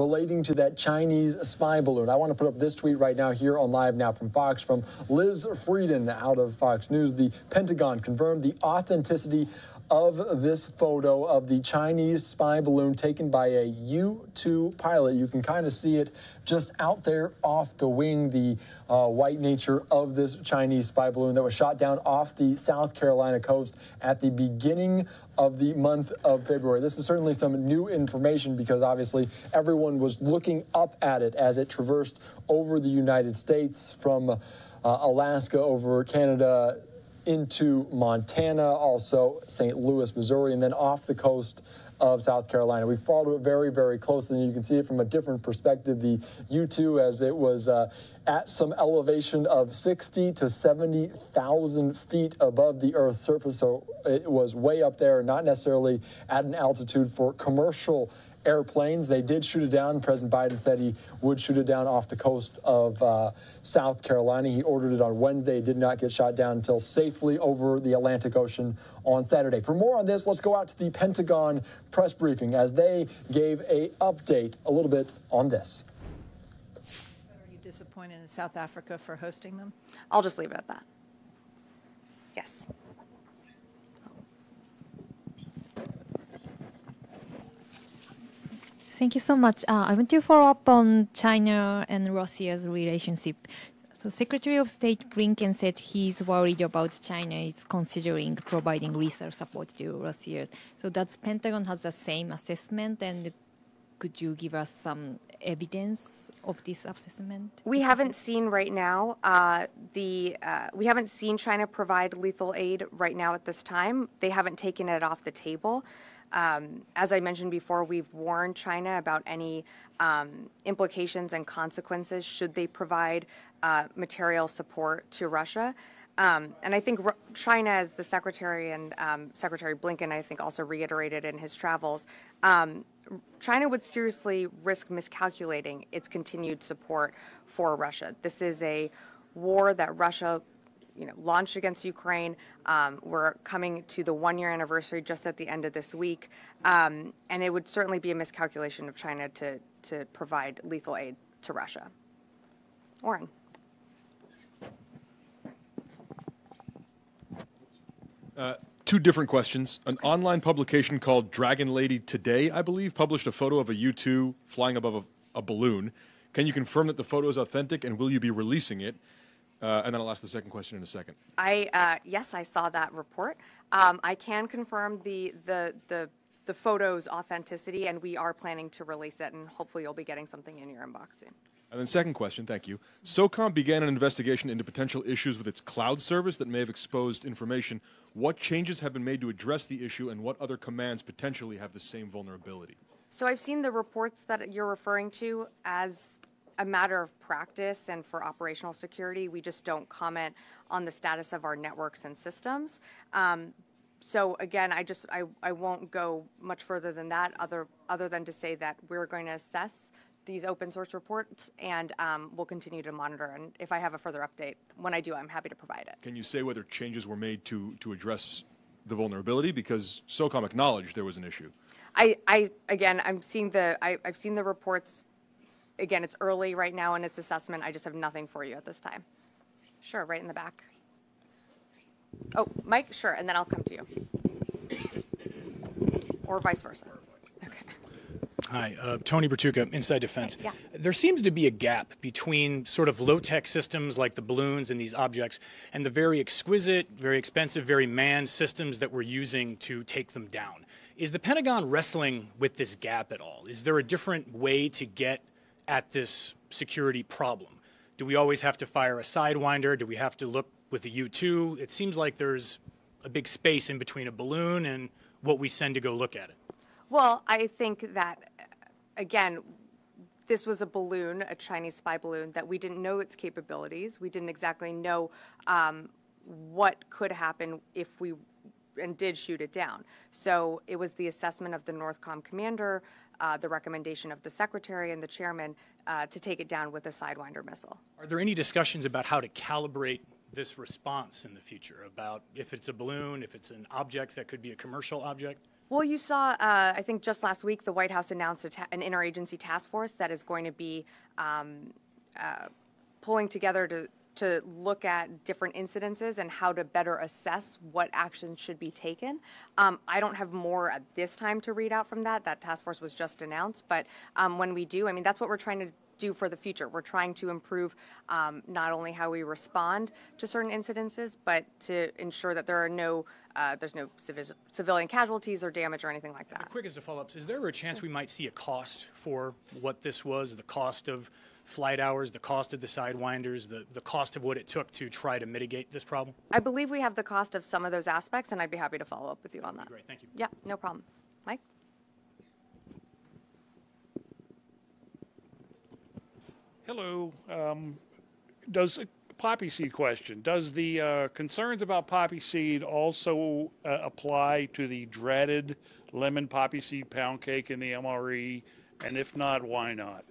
relating to that Chinese spy balloon. I want to put up this tweet right now here on Live Now from Fox, from Liz Frieden out of Fox News. The Pentagon confirmed the authenticity of this photo of the Chinese spy balloon taken by a U-2 pilot. You can kind of see it just out there off the wing, the white nature of this Chinese spy balloon that was shot down off the South Carolina coast at the beginning of the month of February. This is certainly some new information because obviously everyone was looking up at it as it traversed over the United States from Alaska over Canada into Montana, also St. Louis, Missouri, and then off the coast of South Carolina. We followed it very, very closely, and you can see it from a different perspective. The U-2, as it was at some elevation of 60 to 70,000 feet above the Earth's surface, so it was way up there, not necessarily at an altitude for commercial airplanes. They did shoot it down. President Biden said he would shoot it down off the coast of South Carolina. He ordered it on Wednesday. It did not get shot down until safely over the Atlantic Ocean on Saturday. For more on this, let's go out to the Pentagon press briefing as they gave an update a little bit on this. Are you disappointed in South Africa for hosting them? I'll just leave it at that. Yes. Thank you so much. I want to follow up on China and Russia's relationship. So Secretary of State Blinken said he's worried about China is considering providing research support to Russia. So does Pentagon has the same assessment, and could you give us some evidence of this assessment? We haven't seen right now we haven't seen China provide lethal aid right now at this time. They haven't taken it off the table. As I mentioned before, we've warned China about any implications and consequences should they provide material support to Russia. And I think China, as the Secretary and Secretary Blinken, I think, also reiterated in his travels, China would seriously risk miscalculating its continued support for Russia. This is a war that Russia launched against Ukraine. We're coming to the one-year anniversary just at the end of this week. And it would certainly be a miscalculation of China to provide lethal aid to Russia. Oren. Two different questions. An online publication called Dragon Lady Today, I believe, published a photo of a U-2 flying above a balloon. Can you confirm that the photo is authentic, and will you be releasing it? And then I'll ask the second question in a second. Yes, I saw that report. I can confirm the photo's authenticity, and we are planning to release it, and hopefully you'll be getting something in your inbox soon. And then second question, thank you. SOCOM began an investigation into potential issues with its cloud service that may have exposed information. What changes have been made to address the issue, and what other commands potentially have the same vulnerability? So I've seen the reports that you're referring to. As a matter of practice and for operational security, we just don't comment on the status of our networks and systems. So again, I won't go much further than that, other than to say that we're going to assess these open source reports, and we'll continue to monitor. And if I have a further update, when I do, I'm happy to provide it. Can you say whether changes were made to address the vulnerability? Because SOCOM acknowledged there was an issue. I've seen the reports. Again, it's early right now in its assessment. I just have nothing for you at this time. Sure, right in the back. Oh, Mike, sure, and then I'll come to you. Or vice versa. Okay. Hi, Tony Bertuca, Inside Defense. Hey, yeah. There seems to be a gap between sort of low-tech systems like the balloons and these objects and the very exquisite, very expensive, very manned systems that we're using to take them down. Is the Pentagon wrestling with this gap at all? Is there a different way to get at this security problem? Do we always have to fire a Sidewinder? Do we have to look with the U-2? It seems like there's a big space in between a balloon and what we send to go look at it. Well, I think that, again, this was a balloon, a Chinese spy balloon, that we didn't know its capabilities. We didn't exactly know what could happen if we did shoot it down. So it was the assessment of the Northcom commander, the recommendation of the secretary and the chairman to take it down with a Sidewinder missile. Are there any discussions about how to calibrate this response in the future, about if it's a balloon, if it's an object that could be a commercial object? Well, you saw, I think just last week, the White House announced an interagency task force that is going to be pulling together to look at different incidences and how to better assess what actions should be taken. I don't have more at this time to read out from that. That task force was just announced, but when we do, I mean, that's what we're trying to do for the future. We're trying to improve not only how we respond to certain incidences, but to ensure that there are there's no civilian casualties or damage or anything like that. The quickest of follow-ups, is there a chance we might see a cost for what this was, the cost of flight hours, the cost of the sidewinders, the cost of what it took to try to mitigate this problem? I believe we have the cost of some of those aspects, and I'd be happy to follow up with you on that. Great, thank you. Yeah, no problem. Mike? Hello. Does poppy seed question? Does the concerns about poppy seed also apply to the dreaded lemon poppy seed pound cake in the MRE? And if not, why not?